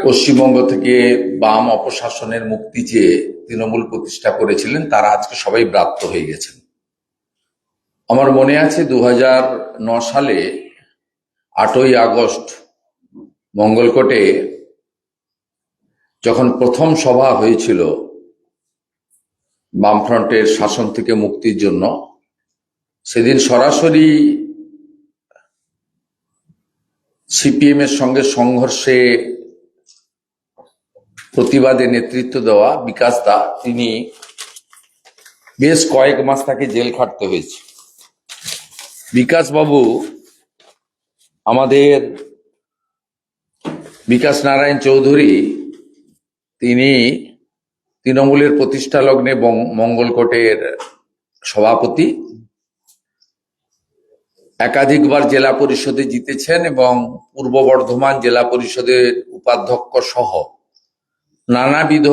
পশ্চিমবঙ্গ থেকে বাম অপশাসনের মুক্তি চেয়ে তৃণমূল প্রতিষ্ঠা করেছিলেন, তারা আজকে সবাই ব্রাত্য হয়ে গেছেন। আমার মনে আছে 2009 সালে 8ই আগস্ট মঙ্গলকোটে যখন প্রথম সভা হয়েছিল বামফ্রন্টের শাসন থেকে মুক্তির জন্য, সেদিন সরাসরি সিপিএম এর সঙ্গে সংঘর্ষে প্রতিবাদে নেতৃত্ব দেওয়া বিকাশ দা, তিনি বেশ কয়েক মাস তাকে জেল খাটতে হয়েছে। বিকাশ বাবু, আমাদের বিকাশ নারায়ণ চৌধুরী, তিনি তৃণমূলের প্রতিষ্ঠা লগ্নে মঙ্গলকোটের সভাপতি, একাধিকবার জেলা পরিষদে জিতেছেন এবং পূর্ব বর্ধমান জেলা পরিষদের উপাধ্যক্ষ সহ নানাবিধ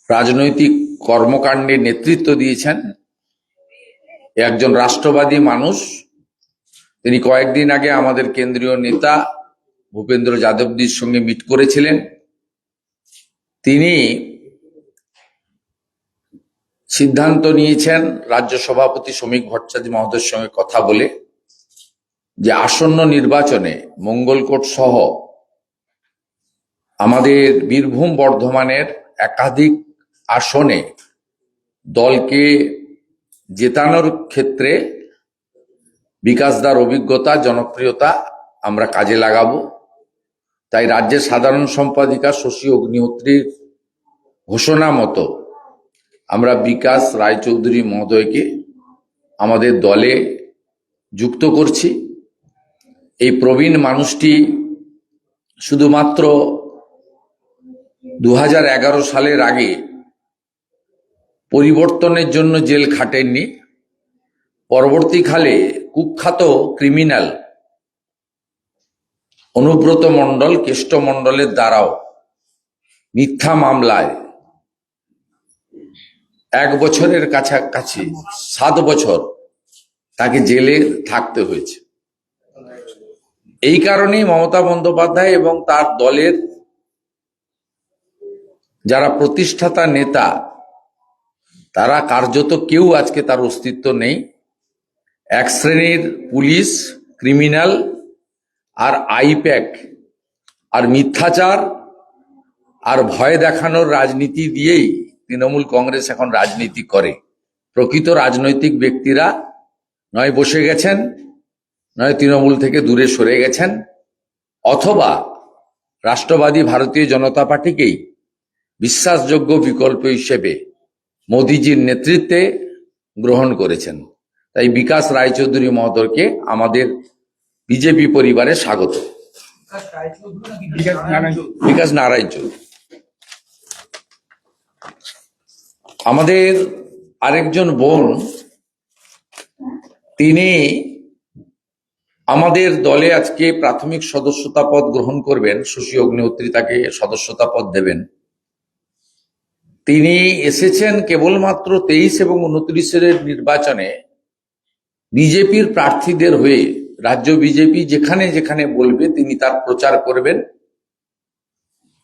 রাজনৈতিক কর্মকাণ্ডে নেতৃত্ব দিয়েছেন। একজন রাষ্ট্রবাদী মানুষ। তিনি কয়েকদিন আগে আমাদের কেন্দ্রীয় নেতা ভূপেন্দ্র যাদবজির সঙ্গে মিট করেছিলেন। তিনি সিদ্ধান্ত নিয়েছেন রাজ্য সভাপতি শ্রমিক ভট্টাচার্য মহোদয়ের সঙ্গে কথা বলে যে আসন্ন নির্বাচনে মঙ্গলকোট সহ আমাদের বীরভূম বর্ধমানের একাধিক আসনে দলকে জেতানোর ক্ষেত্রে বিকাশদার অভিজ্ঞতা, জনপ্রিয়তা আমরা কাজে লাগাবো। তাই রাজ্যের সাধারণ সম্পাদিকা শশী অগ্নিহোত্রীর ঘোষণা মতো আমরা বিকাশ রায়চৌধুরী মহোদয়কে আমাদের দলে যুক্ত করছি। এই প্রবীণ মানুষটি শুধুমাত্র 2011 সালের আগে পরিবর্তনের জন্য জেল খাটেননি, পরবর্তীকালে কুখ্যাত ক্রিমিনাল অনুব্রত মণ্ডল, কেষ্ট মণ্ডলের দ্বারাও মিথ্যা মামলায় 1 বছরের কাছাকাছি 7 বছর তাকে জেলে থাকতে হয়েছে। এই কারণেই মমতা বন্দ্যোপাধ্যায় এবং তার দলের যারা প্রতিষ্ঠাতা নেতা, তারা কার্যত কেউ আজকে তার অস্তিত্ব নেই। এক শ্রেণীর পুলিশ, ক্রিমিনাল আর আইপ্যাক আর মিথ্যাচার আর ভয় দেখানোর রাজনীতি দিয়েই তৃণমূল কংগ্রেস এখন রাজনীতি করে। প্রকৃত রাজনৈতিক ব্যক্তিরা নয় বসে গেছেন, নয় তৃণমূল থেকে দূরে সরে গেছেন, অথবা রাষ্ট্রবাদী ভারতীয় জনতা পার্টিকেই বিশ্বাসযোগ্য বিকল্প হিসেবে মোদিজির নেতৃত্বে গ্রহণ করেছেন। তাই বিকাশ রায়চৌধুরী মহোদয়কে আমাদের বিজেপি পরিবারে স্বাগত। বিকাশ নারায়ণ চৌধুরী আমাদের আরেকজন বোন, তিনি আমাদের দলে আজকে প্রাথমিক সদস্যতা পদ গ্রহণ করবেন। শশী অগ্নিহোত্রী তাকে সদস্যতা পদ দেবেন। তিনি এসেছেন কেবলমাত্র 23 এবং 29-এর নির্বাচনে বিজেপির প্রার্থীদের হয়ে। রাজ্য বিজেপি যেখানে যেখানে বলবে তিনি তার প্রচার করবেন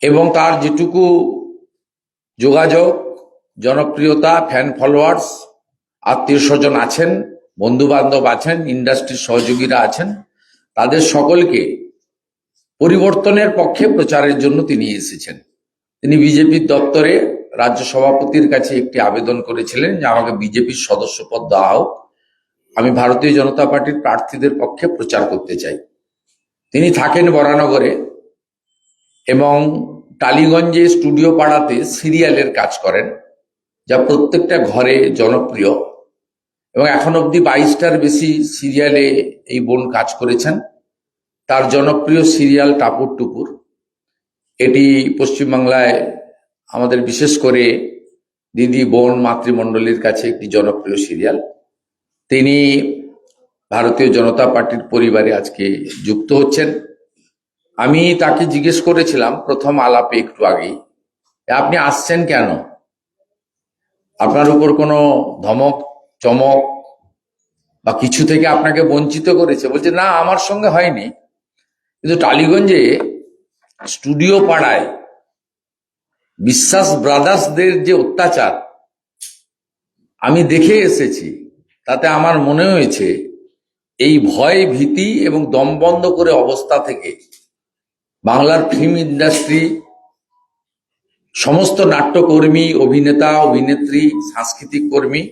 এবং তার যেটুকু যোগাযোগ, জনপ্রিয়তা, ফ্যান ফলোয়ার্স, আত্মীয় স্বজন আছেন, বন্ধু বান্ধব আছেন, ইন্ডাস্ট্রির সহযোগীরা আছেন, তাদের সকলকে পরিবর্তনের পক্ষে প্রচারের জন্য তিনি এসেছেন। তিনি বিজেপির দপ্তরে রাজ্য সভাপতির কাছে একটি আবেদন করেছিলেন যে আমাকে বিজেপির সদস্য পদ দেওয়া হোক, আমি ভারতীয় জনতা পার্টির প্রার্থীদের পক্ষে প্রচার করতে চাই। তিনি থাকেন বরানগরে এবং টালিগঞ্জে স্টুডিও পাড়াতে সিরিয়ালের কাজ করেন, যা প্রত্যেকটা ঘরে জনপ্রিয় এবং এখন অবধি 22টার বেশি সিরিয়ালে এই বোন কাজ করেছেন। তার জনপ্রিয় সিরিয়াল টাপুর টুপুর, এটি পশ্চিমবাংলায় আমাদের বিশেষ করে দিদি বোন মাতৃমণ্ডলীর কাছে একটি জনপ্রিয় সিরিয়াল। তিনি ভারতীয় জনতা পার্টির পরিবারে আজকে যুক্ত হচ্ছেন। আমি তাকে জিজ্ঞেস করেছিলাম প্রথম আলাপে একটু আগেই, আপনি আসছেন কেন? আপনার উপর কোনো ধমক চমক বা কিছু থেকে আপনাকে বঞ্চিত করেছে? বলছে না, আমার সঙ্গে হয়নি, কিন্তু টালিগঞ্জে স্টুডিও পাড়ায় বিশ্বাস ব্রাদার্সদের যে অত্যাচার আমি দেখে এসেছি, তাতে আমার মনে হয়েছে এই ভয় ভীতি এবং দম বন্ধ করে অবস্থা থেকে বাংলার ফিল্ম ইন্ডাস্ট্রি, সমস্ত নাট্যকর্মী, অভিনেতা, অভিনেত্রী, সাংস্কৃতিক কর্মী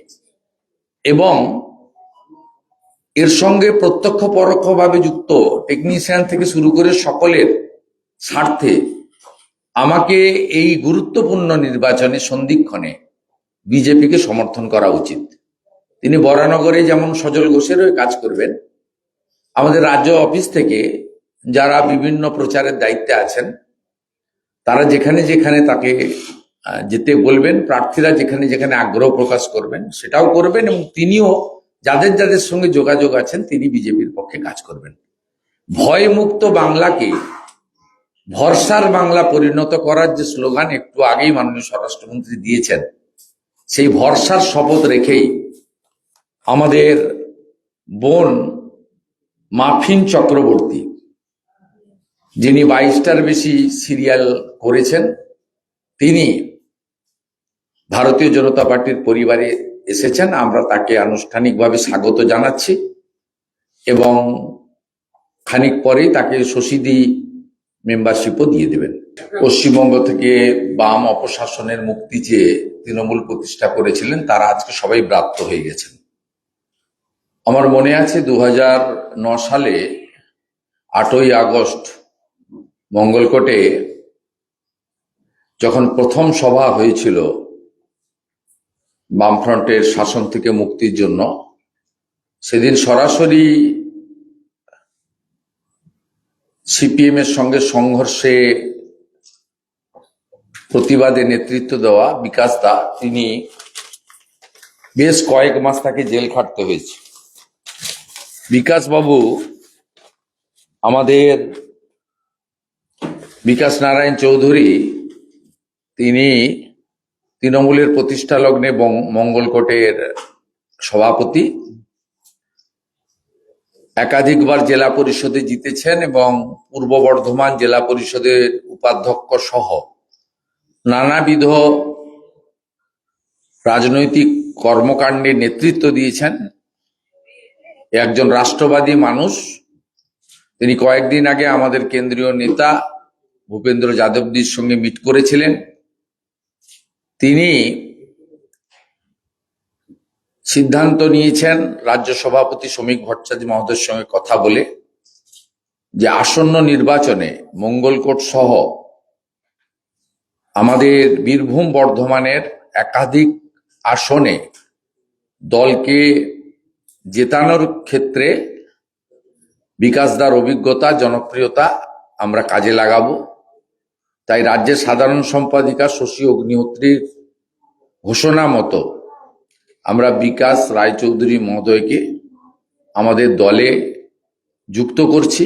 এবং এর সঙ্গে প্রত্যক্ষ পরোক্ষভাবে যুক্ত টেকনিশিয়ান থেকে শুরু করে সকলের স্বার্থে আমাকে এই গুরুত্বপূর্ণ নির্বাচনে সন্ধিক্ষণে বিজেপিকে সমর্থন করা উচিত। তিনি বরানগরে যেমন সজল ঘোষের হয়ে কাজ করবেন, আমাদের রাজ্য অফিস থেকে যারা বিভিন্ন প্রচারের দায়িত্বে আছেন তারা যেখানে যেখানে তাকে যেতে বলবেন, প্রার্থীরা যেখানে যেখানে আগ্রহ প্রকাশ করবেন সেটাও করবেন, এবং তিনিও যাদের যাদের সঙ্গে যোগাযোগ আছেন তিনি বিজেপির পক্ষে কাজ করবেন। ভয়মুক্ত বাংলাকে ভরসার বাংলা পরিণত করার যে স্লোগান একটু আগেই মাননীয় স্বরাষ্ট্রমন্ত্রী দিয়েছেন, সেই ভরসার শপথ রেখেই আমাদের বোন মাফিন চক্রবর্তী, যিনি 22টার বেশি সিরিয়াল করেছেন, তিনি ভারতীয় জনতা পার্টির পরিবারে এসেছেন। আমরা তাকে আনুষ্ঠানিকভাবে স্বাগত জানাচ্ছি এবং খানিক পরেই তাকে শশীদি মেম্বারশিপও দিয়ে দেবেন। পশ্চিমবঙ্গ থেকে বাম অপশাসনের মুক্তি চেয়ে তৃণমূল প্রতিষ্ঠা করেছিলেন, তারা আজকে সবাই ব্রাত্য হয়ে গেছেন। আমার মনে আছে 2009 সালে 8ই আগস্ট মঙ্গলকোটে যখন প্রথম সভা হয়েছিল বামফ্রন্টের শাসন থেকে মুক্তির জন্য, সেদিন সরাসরি সিপিএম এর সঙ্গে সংঘর্ষে প্রতিবাদে নেতৃত্ব দেওয়া বিকাশ দা, তিনি বেশ কয়েক মাস তাকে জেল খাটতে হয়েছে। বিকাশ বাবু আমাদের বিকাশ নারায়ণ চৌধুরী, তিনি তৃণমূলের প্রতিষ্ঠা লগ্নে মঙ্গলকোটের সভাপতি, একাধিকবার জেলা পরিষদে জিতেছেন এবং পূর্ব বর্ধমান জেলা পরিষদের উপাধ্যক্ষ সহ নানাবিধ রাজনৈতিক কর্মকাণ্ডে নেতৃত্ব দিয়েছেন। একজন রাষ্ট্রবাদী মানুষ। তিনি কয়েকদিন আগে আমাদের কেন্দ্রীয় নেতা ভূপেন্দ্র যাদবজির সঙ্গে মিট করেছিলেন। তিনি সিদ্ধান্ত নিয়েছেন রাজ্য সভাপতি শ্রমিক ভট্টাচার্য মহোদয়ের সঙ্গে কথা বলে যে আসন্ন নির্বাচনে মঙ্গলকোট সহ আমাদের বীরভূম বর্ধমানের একাধিক আসনে দলকে জেতানোর ক্ষেত্রে বিকাশদার অভিজ্ঞতা, জনপ্রিয়তা আমরা কাজে লাগাবো। তাই রাজ্যের সাধারণ সম্পাদিকা শশী অগ্নিহোত্রীর ঘোষণা মতো আমরা বিকাশ রায়চৌধুরী মহোদয়কে আমাদের দলে যুক্ত করছি।